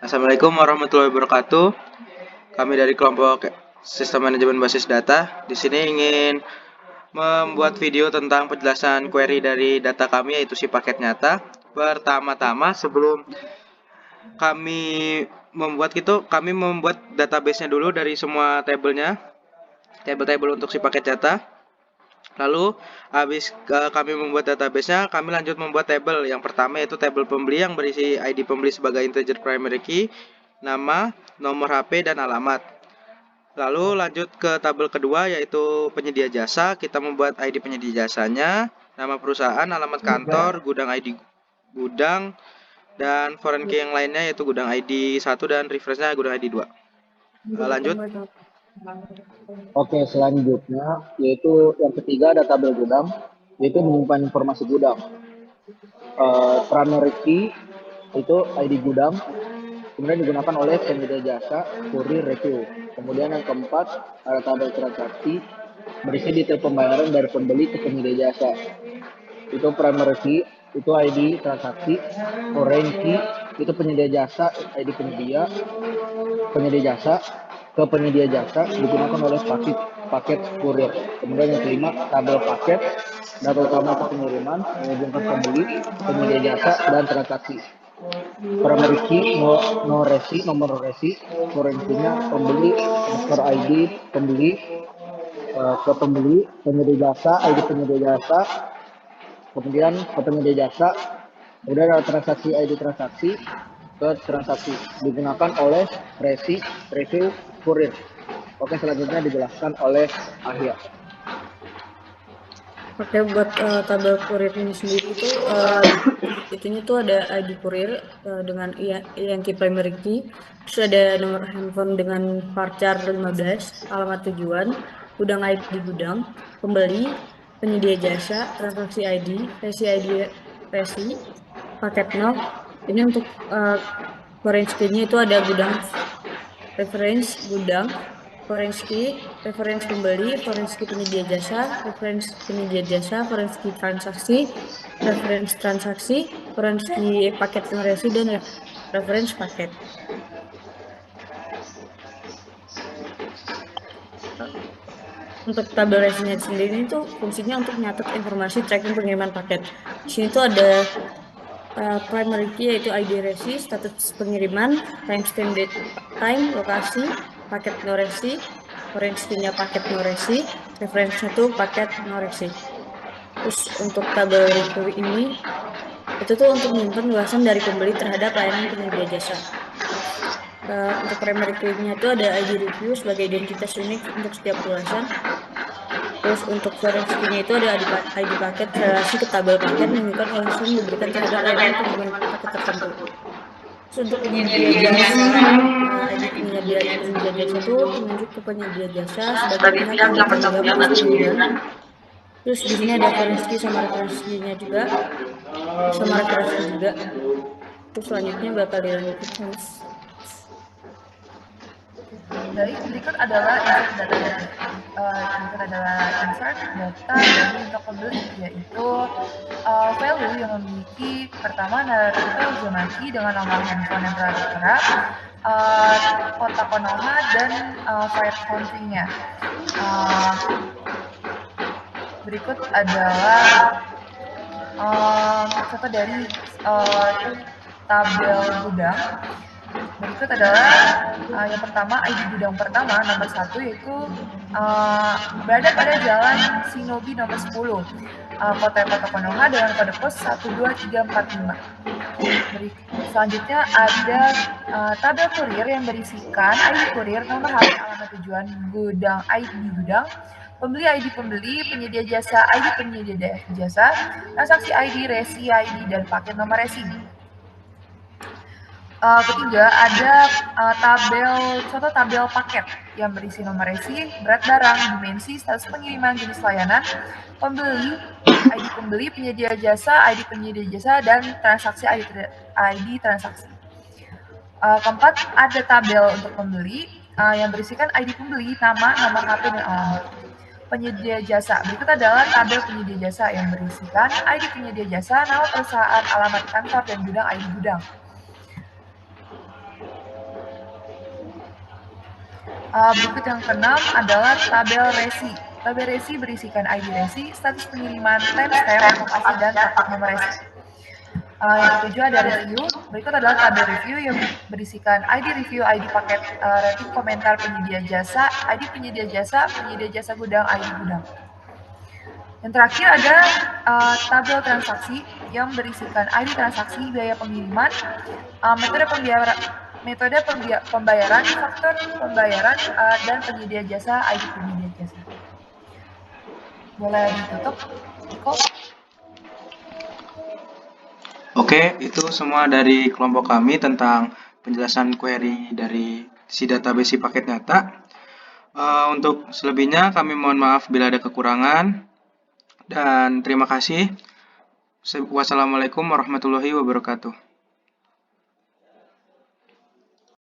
Assalamualaikum warahmatullahi wabarakatuh. Kami dari kelompok Sistem Manajemen Basis Data di sini ingin membuat video tentang penjelasan query dari data kami, yaitu si paket nyata. Pertama-tama sebelum kami kami membuat database-nya dulu dari semua tabelnya, tabel-tabel untuk si paket nyata. Lalu habis kami membuat database-nya, kami lanjut membuat tabel. Yang pertama yaitu tabel pembeli yang berisi ID pembeli sebagai integer primary key, nama, nomor HP, dan alamat. Lalu lanjut ke tabel kedua yaitu penyedia jasa. Kita membuat ID penyedia jasanya, nama perusahaan, alamat kantor, gudang ID gudang, dan foreign key yang lainnya yaitu gudang ID 1 dan reference-nya gudang ID 2. Lanjut. Oke, selanjutnya yaitu yang ketiga ada tabel gudang, yaitu menyimpan informasi gudang. Primary key itu ID gudang, kemudian digunakan oleh penyedia jasa, kurir, review. Kemudian yang keempat ada tabel transaksi, berisi detail pembayaran dari pembeli ke penyedia jasa. Itu primary key, itu ID transaksi. Foreign key itu penyedia jasa, ID penyedia jasa ke penyedia jasa digunakan oleh paket kurir. Kemudian yang kelima, tabel paket, data utama ke pengiriman, menghubungkan pembeli, penyedia jasa, dan transaksi. Primary key, nomor resi, foreign key-nya pembeli, transfer ID pembeli ke pembeli, penyedia jasa, ID penyedia jasa, kemudian ke penyedia jasa, kemudian ada transaksi ID transaksi ke transaksi digunakan oleh resi, review, kurir. Oke, selanjutnya dijelaskan oleh Ahya. Oke, buat tabel kurir ini sendiri itu itunya tuh ada ID kurir dengan yang key primary key, terus ada nomor handphone dengan varchar 15, alamat tujuan, gudang ID gudang, pembeli, penyedia jasa, transaksi ID, resi, paket not. Ini untuk foreign key-nya itu ada gudang, reference gudang, foreign key, reference pembeli, foreign key penyedia jasa, reference penyedia jasa, foreign key transaksi, reference transaksi, foreign key paket resi, dan reference paket. Untuk tabel resinya sendiri itu fungsinya untuk menyatat informasi tracking pengiriman paket. Di sini tuh ada primary key yaitu ID resi, status pengiriman, timestamp date time, lokasi, paket no resi, foreign key-nya paket no resi, reference-nya tuh paket no resi. Terus untuk tabel review ini itu tuh untuk menyimpan ulasan dari pembeli terhadap layanan penyedia jasa. Untuk primary key-nya itu ada ID review sebagai identitas unik untuk setiap ulasan. Terus untuk foreign key-nya itu ada ID paket relasi ke tabel paket menunjukkan ulasan diberikan terhadap layanan pengiriman paket tertentu. Terus untuk penyedia jasa, ID penyedia jasa itu menunjuk ke penyedia jasa sebagai pihak yang bertanggung jawab atas pengiriman. Terus di sini ada foreign key sama referensinya juga, Terus selanjutnya bakal dilanjutkan. Baik, berikut adalah insert datanya. Berikut adalah insert data dari untuk pembeli, yaitu value yang memiliki pertama Naruto Uzumaki dengan nomor handphone yang telah diterap, kota Konoha, dan file country-nya. Berikut adalah contoh dari tabel gudang. Berikut adalah yang pertama, ID gudang pertama nomor 1 yaitu berada pada Jalan Shinobi nomor 10, Kota Konoha dengan kode pos 12345. Selanjutnya ada tabel kurir yang berisikan ID kurir, nomor HP, alamat tujuan, gudang ID gudang, pembeli ID pembeli, penyedia jasa ID penyedia jasa, transaksi ID, resi ID, dan paket nomor resi. Ketiga ada contoh tabel paket yang berisi nomor resi, berat barang, dimensi, status pengiriman, jenis layanan, pembeli, ID pembeli, penyedia jasa, ID penyedia jasa, dan transaksi ID transaksi. Keempat ada tabel untuk pembeli yang berisikan ID pembeli, nama, nomor HP, dan alamat. Penyedia jasa. Berikut adalah tabel penyedia jasa yang berisikan ID penyedia jasa, nama perusahaan, alamat kantor, dan gudang ID gudang. Berikut yang keenam adalah tabel resi. Tabel resi berisikan ID resi, status pengiriman, timestamp, lokasi, dan praktek nomor resi. Yang ketujuh ada review. Berikut adalah tabel review yang berisikan ID review, ID paket, rating komentar penyedia jasa, ID penyedia jasa gudang, ID gudang. Yang terakhir ada tabel transaksi yang berisikan ID transaksi, biaya pengiriman, metode pembayaran, faktor pembayaran, dan penyedia jasa, ID penyedia jasa. Boleh ditutup, Iko? Oke, itu semua dari kelompok kami tentang penjelasan query dari si database si paket data. Untuk selebihnya kami mohon maaf bila ada kekurangan dan terima kasih. Wassalamualaikum warahmatullahi wabarakatuh.